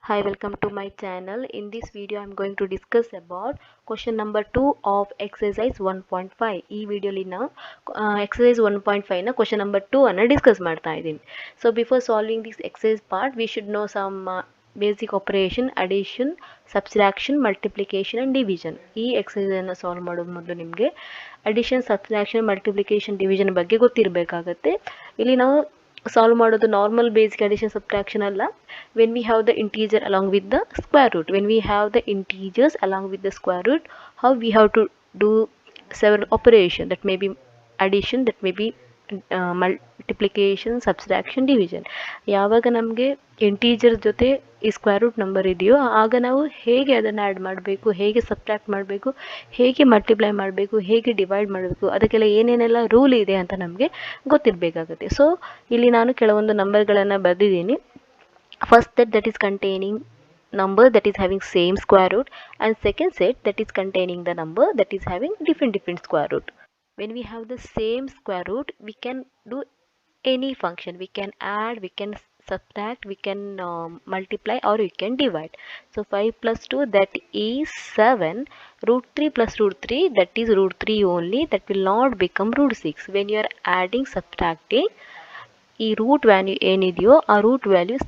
Hi, welcome to my channel. In this video, I'm going to discuss about question number 2 of exercise 1.5. ಈ ವಿಡಿಯೋಲಿ ನಾವು exercise 1.5 ನ question number 2 ಅನ್ನು discuss ಮಾಡ್ತಾ ಇದ್ದೀನಿ. So before solving this exercise part, we should know some basic operation, addition, subtraction, multiplication and division. ಈ exercise ಅನ್ನು solve ಮಾಡೋದು ಮೊದಲು ನಿಮಗೆ addition, subtraction, multiplication, division ಬಗ್ಗೆ ಗೊತ್ತಿರಬೇಕಾಗುತ್ತೆ. ಇಲ್ಲಿ ನಾವು ಸಾಲ್ವ್ ಮಾಡೋದು ನಾರ್ಮಲ್ ಬೇಸಿಕ್ ಅಡಿಷನ್ ಸಬ್ಟ್ರಾಕ್ಷನ್ ಅಲ್ಲ. when we have the integer along with the square root, when we have the integers along with the square root, how we have to do several operation, that may be addition, that may be multiplication, subtraction, division. ಯಾವಾಗ ನಮಗೆ integer ಜೊತೆ ಈ square root number ಇದೆಯೋ ಆಗ ನಾವು ಹೇಗೆ ಅದನ್ನು add ಮಾಡಬೇಕು, ಹೇಗೆ ಸಬ್ಟ್ರಾಕ್ಟ್ ಮಾಡಬೇಕು, ಹೇಗೆ ಮಲ್ಟಿಪ್ಲೈ ಮಾಡಬೇಕು, ಹೇಗೆ ಡಿವೈಡ್ ಮಾಡಬೇಕು, ಅದಕ್ಕೆಲ್ಲ ಏನೇನೆಲ್ಲ ರೂಲ್ ಇದೆ ಅಂತ ನಮಗೆ ಗೊತ್ತಿರಬೇಕಾಗುತ್ತೆ. ಸೊ ಇಲ್ಲಿ ನಾನು ಕೆಲವೊಂದು ನಂಬರ್ಗಳನ್ನು ಬರೆದಿದ್ದೀನಿ. First set that is containing number that is having same square root, and second set that is containing the number that is having different square root. When we have the same square root, we can do any function. We can add, we can subtract, we can multiply, or we can divide. So 5 plus 2, that is 7. Root 3 plus root 3, that is root 3 only. That will not become root 6. When you are adding, subtracting, ಈ root value ಏನಿದೆಯೋ ಆ root values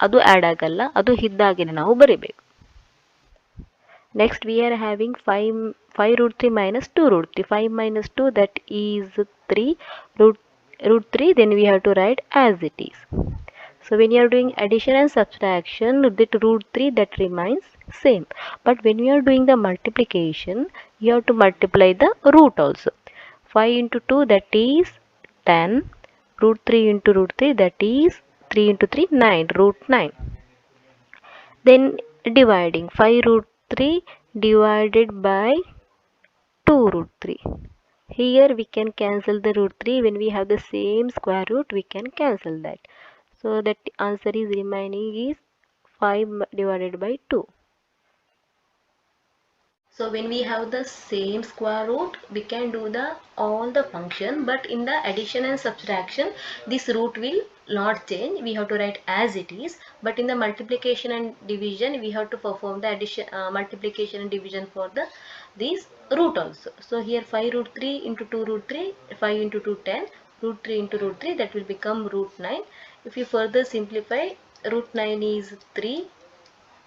ಅದು add ಆಗಲ್ಲ, ಅದು ಇದ್ದಾಗೇನೆ ನಾವು ಬರೀಬೇಕು. Next we are having 5 root 3 minus 2 root 3. 5 minus 2, that is 3. root 3, then we have to write as it is. So when you are doing addition and subtraction, that root 3 that remains same. But when you are doing the multiplication, you have to multiply the root also. 5 into 2, that is 10. root 3 into root 3, that is 3 into 3, 9, root 9. Then dividing 5 root 3 divided by 2 root 3. Here we can cancel the root 3. When we have the same square root, we can cancel that. So that answer is remaining is 5 divided by 2. So when we have the same square root, we can do all the function, but in the addition and subtraction, this root will not change. We have to write as it is. But in the multiplication and division, we have to perform the addition, multiplication and division for this root also. So here 5 root 3 into 2 root 3, 5 into 2, 10. Root 3 into root 3, that will become root 9. If you further simplify, root 9 is 3,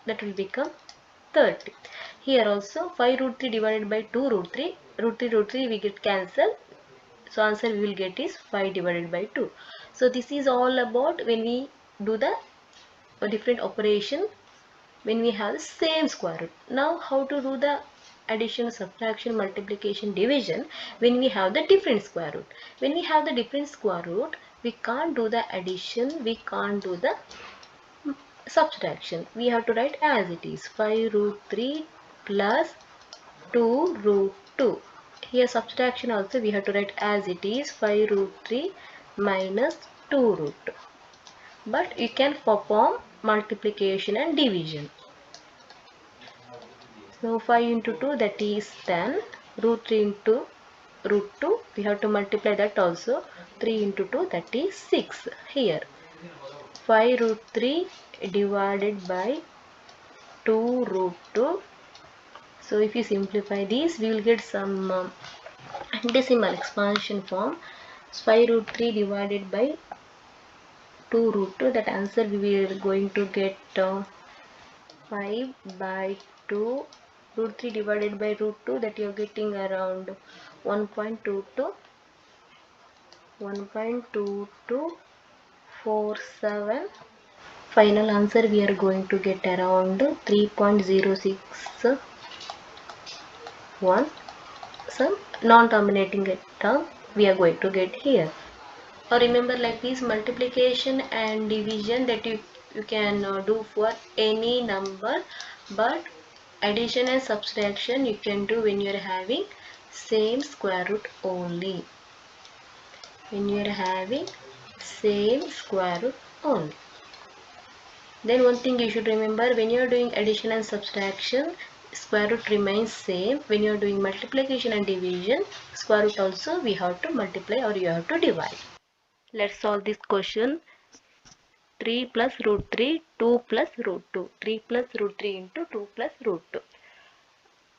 that will become 30. Here also 5 root 3 divided by 2 root 3. Root 3 we get cancelled. So answer we will get is 5 divided by 2. So this is all about when we do the different operation when we have the same square root. Now how to do the addition, subtraction, multiplication, division when we have the different square root. When we have the different square root, we can't do the addition, we can't do the subtraction. We have to write as it is. 5 root 3 plus 2 root 2. Here subtraction also we have to write as it is. 5 root 3 minus 2 root 2. But you can perform multiplication and division. So 5 into 2, that is 10. Root 3 into root 2, we have to multiply that also. 3 into 2, that is 6. Here 5 root 3 divided by 2 root 2. So if you simplify this, we will get some decimal expansion form. 5 root 3 divided by 2 root 2, that answer we are going to get 5 by 2. Root 3 divided by root 2, that you are getting around 1.2247. Final answer we are going to get around 3.061. Some non-terminating term we are going to get here. Or remember, like this multiplication and division that you can do for any number, but addition and subtraction you can do when you are having same square root only. When you are having same square root only. Then one thing you should remember, when you are doing addition and subtraction, square root remains same. When you are doing multiplication and division, square root also we have to multiply or you have to divide. Let's solve this question. 3 plus root 3, 2 plus root 2. 3 plus root 3 into 2 plus root 2.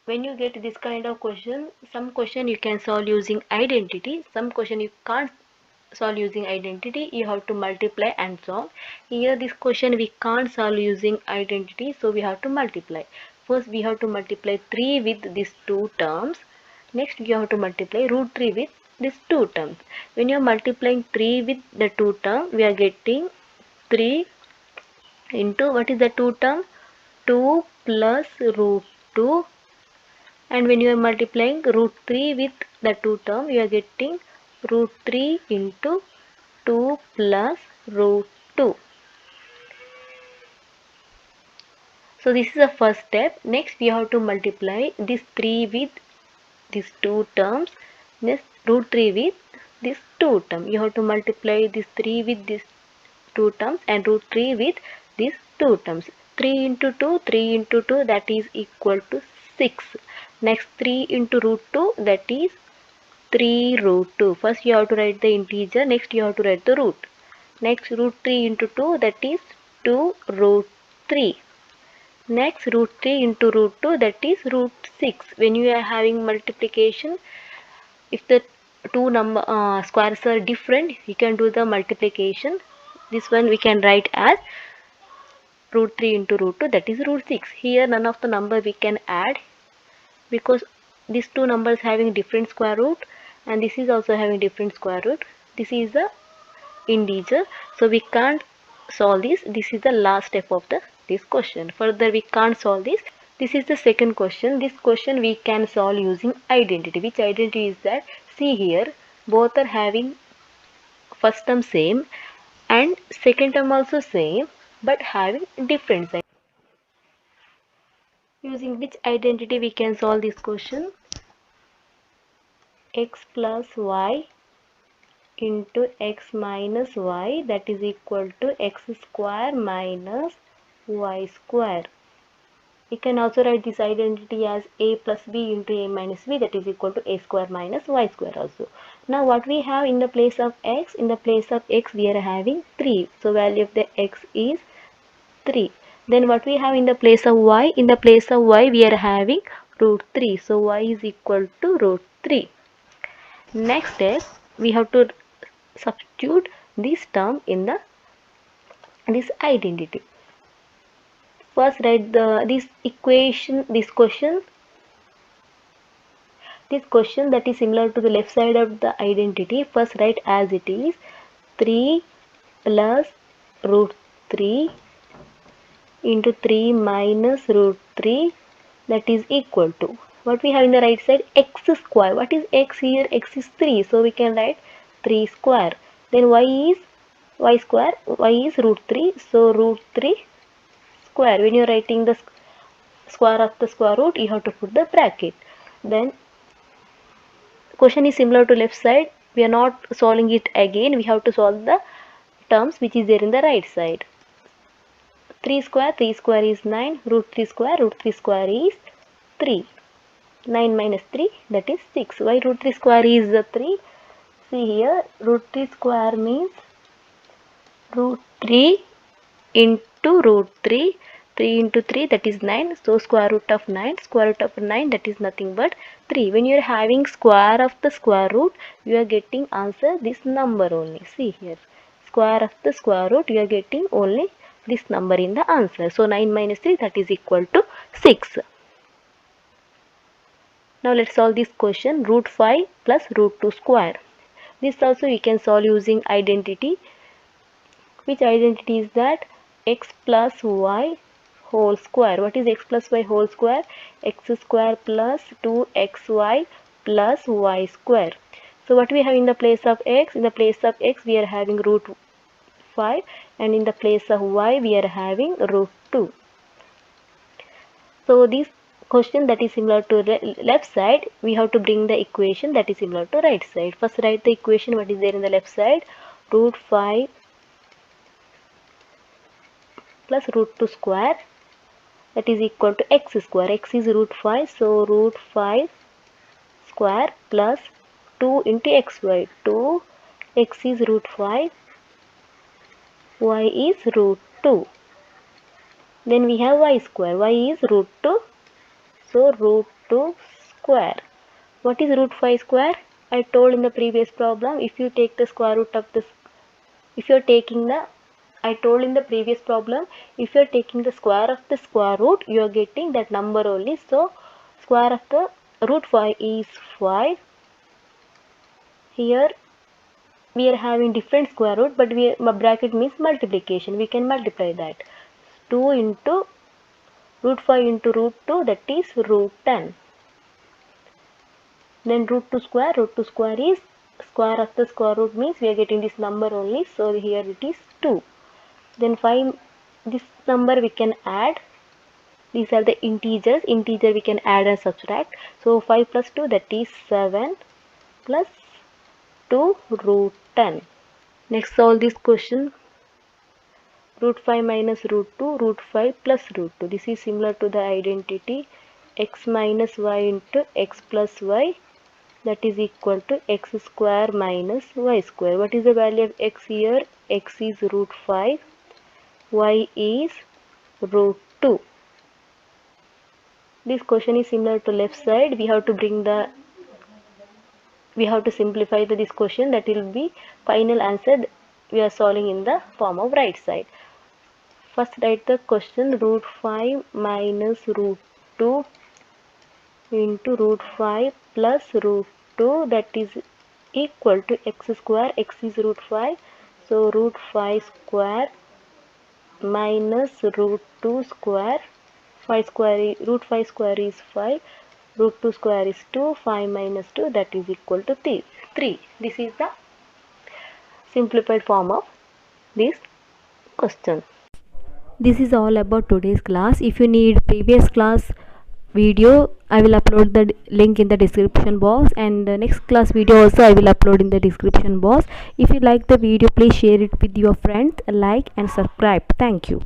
When you get this kind of question, some question you can solve using identity, some question you can't solve using identity, you have to multiply and solve. Here this question we can't solve using identity, so we have to multiply. First we have to multiply 3 with these two terms. Next we have to multiply root 3 with these two terms. When you are multiplying 3 with the two term, we are getting 3 into, what is the two term? 2 plus root 2. And when you are multiplying root 3 with the two term, you are getting root 3 into 2 plus root 2. So this is the first step. Next we have to multiply this 3 with these two terms. Next root 3 with this two term. You have to multiply this 3 with these two terms and root 3 with these two terms. 3 into 2, 3 into 2, that is equal to 6. Next 3 into root 2, that is 3 root 2. First you have to write the integer, next you have to write the root. Next root 3 into 2, that is 2 root 3. Next root 3 into root 2, that is root 6. When you are having multiplication, if the two squares are different, you can do the multiplication. This one we can write as root 3 into root 2, that is root 6. Here none of the number we can add, because these two numbers having different square root and this is also having different square root. This is the integer, so we can't solve this. This is the last step of this question. Further we can't solve this. This is the second question. This question we can solve using identity. Which identity is that? See here, both are having first term same and second term also same, but having different sign. Using which identity we can solve this question? X plus y into x minus y, that is equal to x square minus y square. We can also write this identity as a plus b into a minus b, that is equal to a square minus y square also. Now what we have in the place of x? In the place of x we are having 3. So value of the x is 3. Then what we have in the place of y? In the place of y we are having root 3. So y is equal to root 3. Next step, we have to substitute this term in this identity. First write this equation, this question that is similar to the left side of the identity. First write as it is, 3 plus root 3 into 3 minus root 3, that is equal to, what we have in the right side? X square. What is x here? X is 3, so we can write 3 square. Then y is y square. Y is root 3, so root 3 square. When you are writing the square of the square root, you have to put the bracket. Then question is similar to left side. We are not solving it again. We have to solve the terms which is there in the right side. 3 square is 9. Root 3 square is 3. 9 minus 3, that is 6. Why root 3 square is 3? See here, root 3 square means root 3 into root 3. 3 into 3, that is 9. So square root of 9. Square root of 9, that is nothing but 3. When you are having square of the square root, you are getting answer this number only. See here, square of the square root, you are getting only this number in the answer. So 9 minus 3, that is equal to 6. Now let's solve this question, root 5 plus root 2 square. This also we can solve using identity. Which identity is that? X plus y whole square. What is x plus y whole square? X square plus 2xy plus y square. So what we have in the place of x? In the place of x we are having root 5, and in the place of y we are having root 2. So this question that is similar to left side, we have to bring the equation that is similar to right side. First write the equation what is there in the left side. Root 5 plus root 2 square, that is equal to x square. X is root 5, so root 5 square plus 2 into xy. 2 x is root 5 y is root 2. Then we have y square. Y is root 2. So root 2 square. What is root 5 square? I told in the previous problem, if you take the square root of this, if you are taking the, I told in the previous problem, if you are taking the square of the square root, you are getting that number only. So square of the root 5 is 5. Here we are having different square root, but bracket means multiplication. We can multiply that. 2 into root 5 into root 2, that is root 10. Then root 2 square is square of the square root, means we are getting this number only. So here it is 2. Then 5, this number we can add. These are the integers. Integer we can add and subtract. So 5 plus 2, that is 7 plus 2 root 10. Next solve this question. Root 5 minus root 2, root 5 plus root 2. This is similar to the identity x minus y into x plus y, that is equal to x square minus y square. What is the value of x here? X is root 5, y is root 2. This question is similar to left side. We have to simplify this question. That will be final answer. We are solving in the form of right side. First write the question. Root 5 minus root 2 into root 5 plus root 2, that is equal to x square. X is root 5, so root 5 square minus root 2 square. Root 5 square is 5, root 2 square is 2, 5 minus 2, that is equal to 3. This is the simplified form of this question. This is all about today's class. If you need previous class video, I will upload the link in the description box, and the next class video also I will upload in the description box. If you like the video, please share it with your friends, like and subscribe. Thank you.